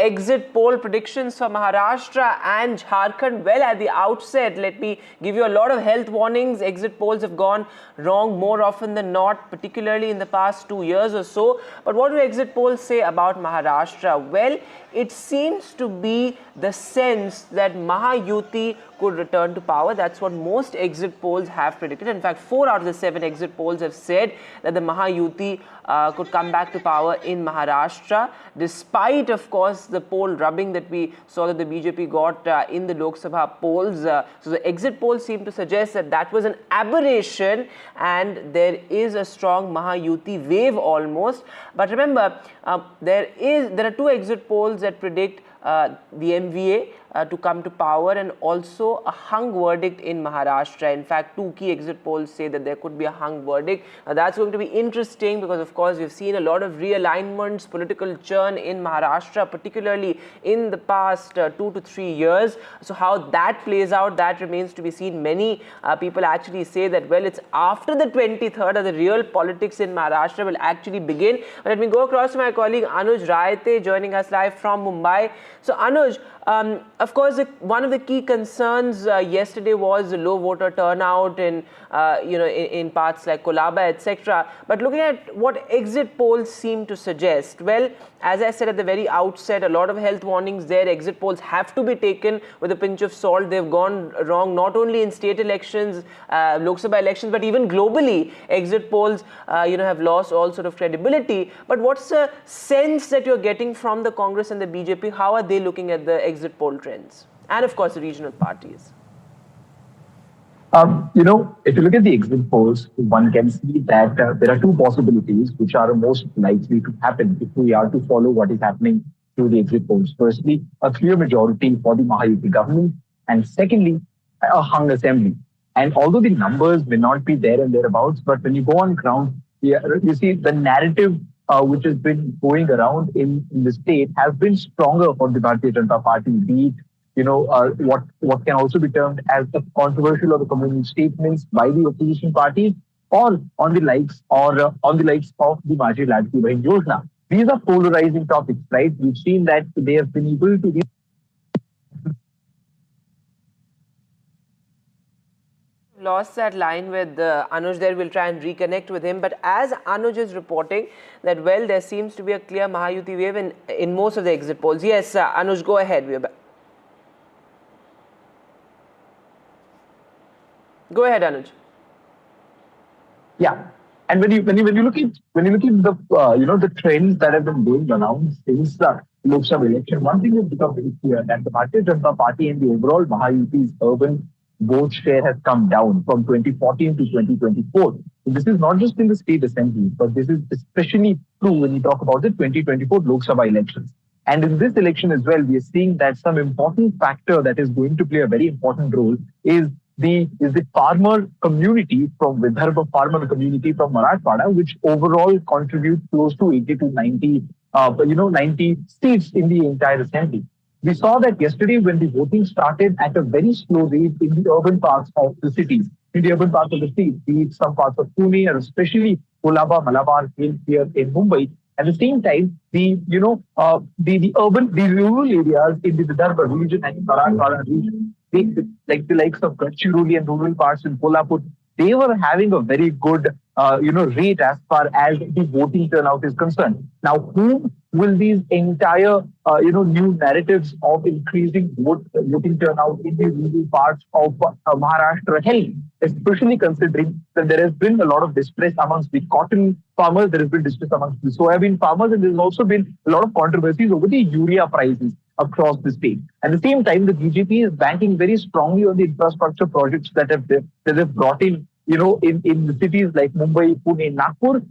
exit poll predictions for Maharashtra and Jharkhand. Well, at the outset, let me give you a lot of health warnings. Exit polls have gone wrong more often than not, particularly in the past 2 years or so. But what do exit polls say about Maharashtra? Well, it seems to be the sense that Mahayuti could return to power. That's what most exit polls have predicted. In fact, 4 out of the 7 exit polls have said that the Mahayuti could come back to power in Maharashtra, despite, of course, the poll rubbing that we saw that the BJP got in the Lok Sabha polls. So the exit polls seem to suggest that that was an aberration and there is a strong Mahayuti wave almost. But remember, there are 2 exit polls that predict the MVA to come to power and also a hung verdict in Maharashtra. In fact, 2 key exit polls say that there could be a hung verdict. That's going to be interesting because, of course, we've seen a lot of realignments, political churn in Maharashtra, particularly in the past 2 to 3 years. So how that plays out, that remains to be seen. Many people actually say that, well, it's after the 23rd that the real politics in Maharashtra will actually begin. But let me go across to my colleague Anuj Raite, joining us live from Mumbai. So Anuj, of course, one of the key concerns yesterday was the low voter turnout in parts like Kolaba, etc. But looking at what exit polls seem to suggest, well, as I said at the very outset, a lot of health warnings there. Exit polls have to be taken with a pinch of salt. They've gone wrong not only in state elections, Lok Sabha elections, but even globally. Exit polls, have lost all sort of credibility. But what's the sense that you're getting from the Congress and the BJP? How are they looking at the exit poll trends? And of course, the regional parties. If you look at the exit polls, one can see that there are 2 possibilities which are most likely to happen if we are to follow what is happening through the exit polls. Firstly, a clear majority for the Mahayuti government, and secondly, a hung assembly. And although the numbers may not be there and thereabouts, but when you go on ground, you see the narrative which has been going around in the state has been stronger for the Bharatiya Janata Party, be it what can also be termed as the controversial or the communal statements by the opposition parties, or on the likes of the Maji Ladki Bahin Yojana. These are polarizing topics, right? We've seen that they have been able to Lost that line with Anuj there. We'll try and reconnect with him. But as Anuj is reporting that, well, there seems to be a clear Mahayuti wave in most of the exit polls. Yes, Anuj, go ahead. Go ahead, Anuj. Yeah, and when you look at the the trends that have been going around since the Lok Sabha election, one thing has become very clear, that the Bharatiya Janata Party and the overall Mahayuti's urban vote share has come down from 2014 to 2024. So this is not just in the state assemblies, but this is especially true when you talk about the 2024 Lok Sabha elections. And in this election as well, we are seeing that some important factor that is going to play a very important role is the farmer community from Vidarbha, farmer community from Marathwada, which overall contributes close to 80 to 90, 90 seats in the entire assembly. We saw that yesterday when the voting started at a very slow rate in the urban parts of the cities, in the urban parts of the state, be it some parts of Pune or especially Kolaba, Malabar, here in Mumbai. At the same time, the rural areas in the Vidarbha region and Marathwada region, like the likes of Gadchiroli and rural parts in Kolhapur, they were having a very good, rate as far as the voting turnout is concerned. Now, whom will these entire, new narratives of increasing voting turnout in the rural parts of Maharashtra help? Especially considering that there has been a lot of distress amongst the cotton farmers, there has been distress amongst the soybean farmers, and there's also been a lot of controversies over the urea prices across the state. At the same time, the BJP is banking very strongly on the infrastructure projects that have brought in, in the cities like Mumbai, Pune, Nagpur.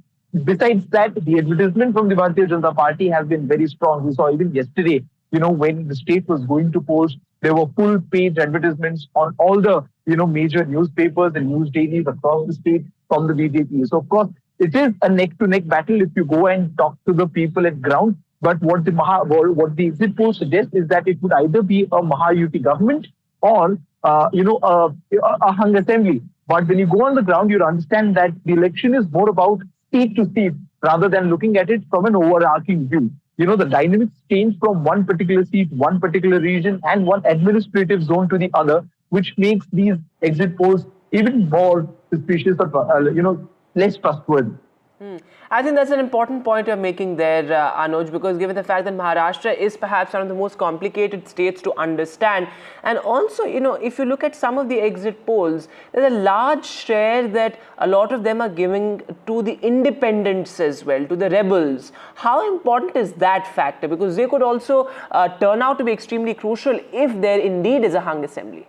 Besides that, the advertisement from the Bharatiya Janata Party has been very strong. We saw even yesterday, when the state was going to polls, there were full-page advertisements on all the, major newspapers and news dailies across the state from the BJP. So, of course, it is a neck-to-neck battle if you go and talk to the people at ground. But what the exit polls suggest is that it would either be a Mahayuti government or, a hung assembly. But when you go on the ground, you understand that the election is more about seat to seat rather than looking at it from an overarching view. the dynamics change from one particular seat, one particular region, and one administrative zone to the other, which makes these exit polls even more suspicious or, less trustworthy. I think that's an important point you're making there, Anuj, because given the fact that Maharashtra is perhaps one of the most complicated states to understand, and also, if you look at some of the exit polls, there's a large share that a lot of them are giving to the independents as well, to the rebels. How important is that factor? Because they could also turn out to be extremely crucial if there indeed is a hung assembly.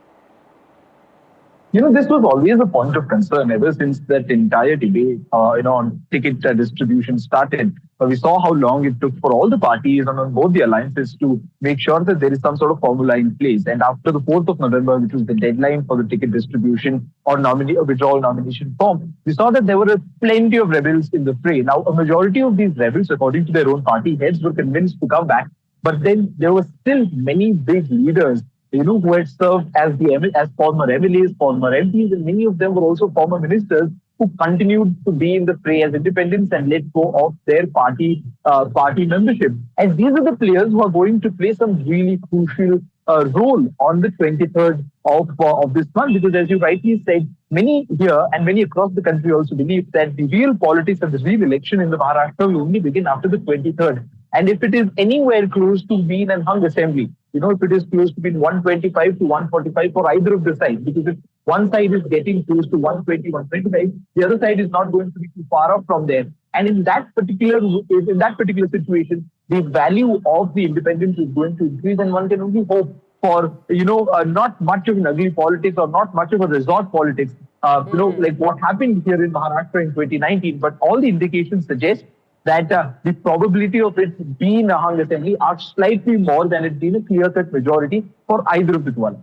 This was always a point of concern ever since that entire debate, on ticket distribution started. We saw how long it took for all the parties and on both the alliances to make sure that there is some sort of formula in place. And after the 4th of November, which was the deadline for the ticket distribution or withdrawal nomination form, we saw that there were plenty of rebels in the fray. Now, a majority of these rebels, according to their own party heads, were convinced to come back. But then there were still many big leaders who had served as former MLAs, former MPs, and many of them were also former ministers who continued to be in the fray as independents and let go of their party membership. And these are the players who are going to play some really crucial role on the 23rd of this month, because as you rightly said, many here and many across the country also believe that the real politics of the real election in the Maharashtra will only begin after the 23rd. And if it is anywhere close to being an hung assembly, if it is close to being 125 to 145 for either of the sides, because if one side is getting close to 120, 125, the other side is not going to be too far off from there. And in that particular situation, the value of the independence is going to increase, and one can only hope for, not much of an ugly politics or not much of a resort politics, like what happened here in Maharashtra in 2019. But all the indications suggest that the probability of it being a hung assembly are slightly more than it being a clear-cut majority for either of the two.